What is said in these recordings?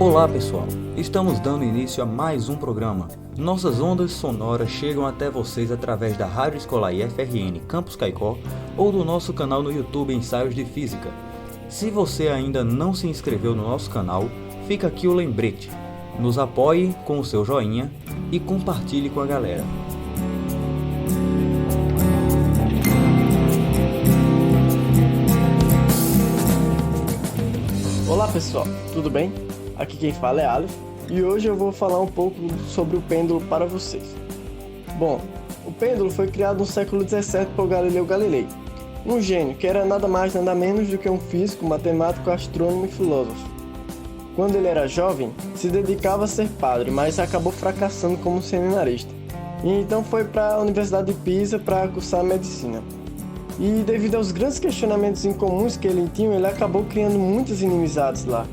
Olá pessoal, estamos dando início a mais um programa. Nossas ondas sonoras chegam até vocês através da Rádio Escolar IFRN Campus Caicó ou do nosso canal no YouTube Ensaios de Física. Se você ainda não se inscreveu no nosso canal, fica aqui o lembrete. Nos apoie com o seu joinha e compartilhe com a galera. Olá pessoal, tudo bem? Aqui quem fala é Aleph e hoje eu vou falar um pouco sobre o pêndulo para vocês. Bom, o pêndulo foi criado no século XVII por Galileu Galilei, um gênio que era nada mais nada menos do que um físico, matemático, astrônomo e filósofo. Quando ele era jovem, se dedicava a ser padre, mas acabou fracassando como seminarista. E então foi para a Universidade de Pisa para cursar medicina. E devido aos grandes questionamentos incomuns que ele tinha, ele acabou criando muitas inimizades lá.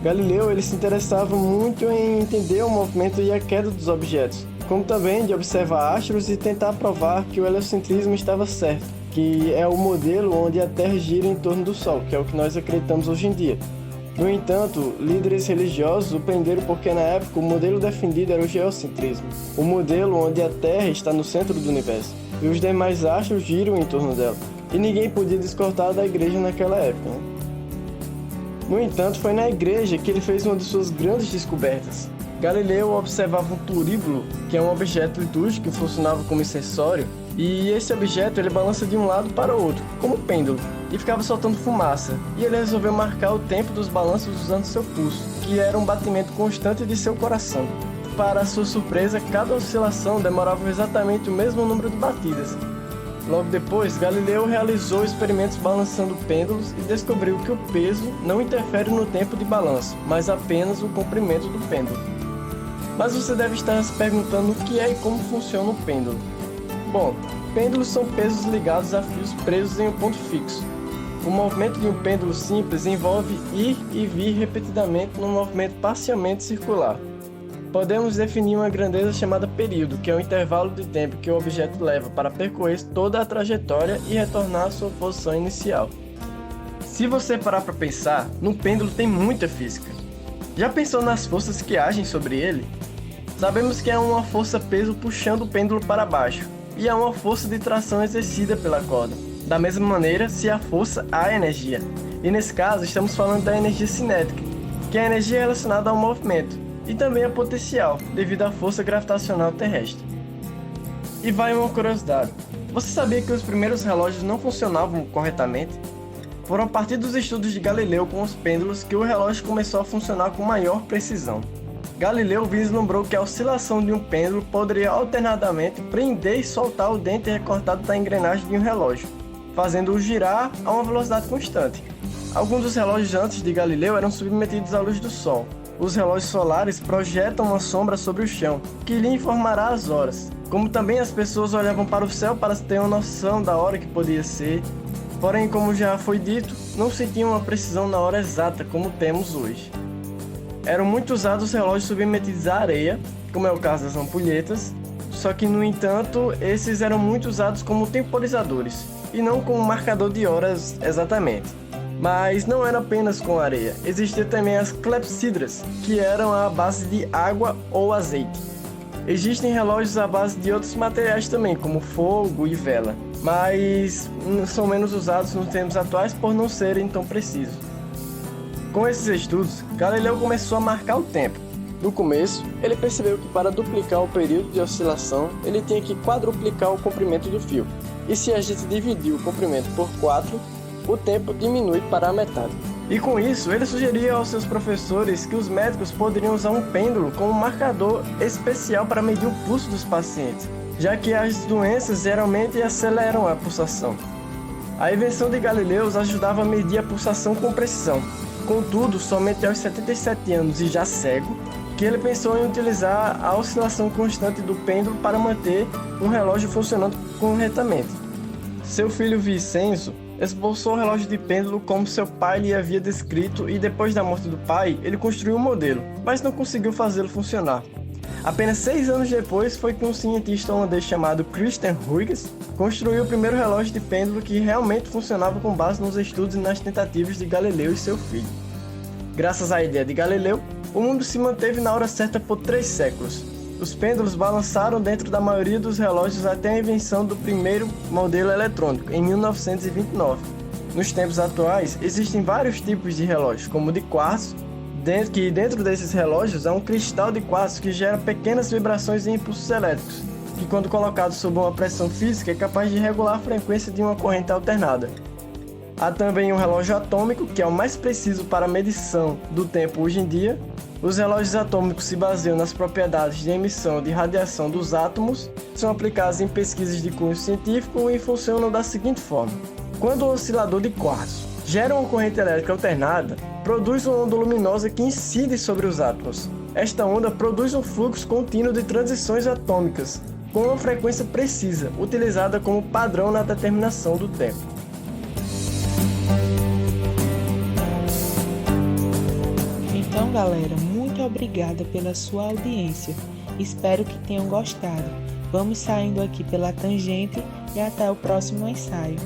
Galileu ele se interessava muito em entender o movimento e a queda dos objetos, como também de observar astros e tentar provar que o heliocentrismo estava certo, que é o modelo onde a Terra gira em torno do Sol, que é o que nós acreditamos hoje em dia. No entanto, líderes religiosos o prenderam porque na época o modelo defendido era o geocentrismo, o modelo onde a Terra está no centro do universo e os demais astros giram em torno dela, e ninguém podia discordar da igreja naquela época. No entanto, foi na igreja que ele fez uma de suas grandes descobertas. Galileu observava um turíbulo, que é um objeto litúrgico que funcionava como acessório, e esse objeto ele balança de um lado para o outro, como um pêndulo, e ficava soltando fumaça, e ele resolveu marcar o tempo dos balanços usando seu pulso, que era um batimento constante de seu coração. Para sua surpresa, cada oscilação demorava exatamente o mesmo número de batidas. Logo depois, Galileu realizou experimentos balançando pêndulos e descobriu que o peso não interfere no tempo de balanço, mas apenas o comprimento do pêndulo. Mas você deve estar se perguntando o que é e como funciona o pêndulo. Bom, pêndulos são pesos ligados a fios presos em um ponto fixo. O movimento de um pêndulo simples envolve ir e vir repetidamente num movimento parcialmente circular. Podemos definir uma grandeza chamada período, que é o intervalo de tempo que o objeto leva para percorrer toda a trajetória e retornar à sua posição inicial. Se você parar para pensar, no pêndulo tem muita física. Já pensou nas forças que agem sobre ele? Sabemos que há uma força-peso puxando o pêndulo para baixo, e há uma força de tração exercida pela corda. Da mesma maneira, se há força, há energia. E nesse caso, estamos falando da energia cinética, que é a energia relacionada ao movimento, e também a potencial, devido à força gravitacional terrestre. E vai uma curiosidade. Você sabia que os primeiros relógios não funcionavam corretamente? Foram a partir dos estudos de Galileu com os pêndulos que o relógio começou a funcionar com maior precisão. Galileu vislumbrou que a oscilação de um pêndulo poderia alternadamente prender e soltar o dente recortado da engrenagem de um relógio, fazendo-o girar a uma velocidade constante. Alguns dos relógios antes de Galileu eram submetidos à luz do Sol. Os relógios solares projetam uma sombra sobre o chão, que lhe informará as horas. Como também as pessoas olhavam para o céu para ter uma noção da hora que podia ser. Porém, como já foi dito, não se tinha uma precisão na hora exata como temos hoje. Eram muito usados os relógios submetidos à areia, como é o caso das ampulhetas, só que, no entanto, esses eram muito usados como temporizadores, e não como marcador de horas exatamente. Mas não era apenas com areia, existiam também as clepsydras, que eram à base de água ou azeite. Existem relógios à base de outros materiais também, como fogo e vela, mas são menos usados nos tempos atuais por não serem tão precisos. Com esses estudos, Galileu começou a marcar o tempo. No começo, ele percebeu que para duplicar o período de oscilação, ele tinha que quadruplicar o comprimento do fio. E se a gente dividir o comprimento por 4, o tempo diminui para a metade. E com isso, ele sugeria aos seus professores que os médicos poderiam usar um pêndulo como marcador especial para medir o pulso dos pacientes, já que as doenças geralmente aceleram a pulsação. A invenção de Galileu os ajudava a medir a pulsação com precisão. Contudo, somente aos 77 anos e já cego, que ele pensou em utilizar a oscilação constante do pêndulo para manter um relógio funcionando corretamente. Seu filho Vicenzo esboçou o relógio de pêndulo como seu pai lhe havia descrito e depois da morte do pai, ele construiu um modelo, mas não conseguiu fazê-lo funcionar. Apenas 6 anos depois foi que um cientista holandês chamado Christian Huygens construiu o primeiro relógio de pêndulo que realmente funcionava com base nos estudos e nas tentativas de Galileu e seu filho. Graças à ideia de Galileu, O mundo se manteve na hora certa por 3 séculos. Os pêndulos balançaram dentro da maioria dos relógios até a invenção do primeiro modelo eletrônico, em 1929. Nos tempos atuais, existem vários tipos de relógios, como o de quartzo, que dentro desses relógios há um cristal de quartzo que gera pequenas vibrações e impulsos elétricos, que quando colocado sob uma pressão física é capaz de regular a frequência de uma corrente alternada. Há também um relógio atômico, que é o mais preciso para a medição do tempo hoje em dia. Os relógios atômicos se baseiam nas propriedades de emissão de radiação dos átomos, são aplicados em pesquisas de cunho científico e funcionam da seguinte forma. Quando o oscilador de quartzo gera uma corrente elétrica alternada, produz uma onda luminosa que incide sobre os átomos. Esta onda produz um fluxo contínuo de transições atômicas, com uma frequência precisa, utilizada como padrão na determinação do tempo. Então, galera, muito obrigada pela sua audiência. Espero que tenham gostado. Vamos saindo aqui pela tangente e até o próximo ensaio.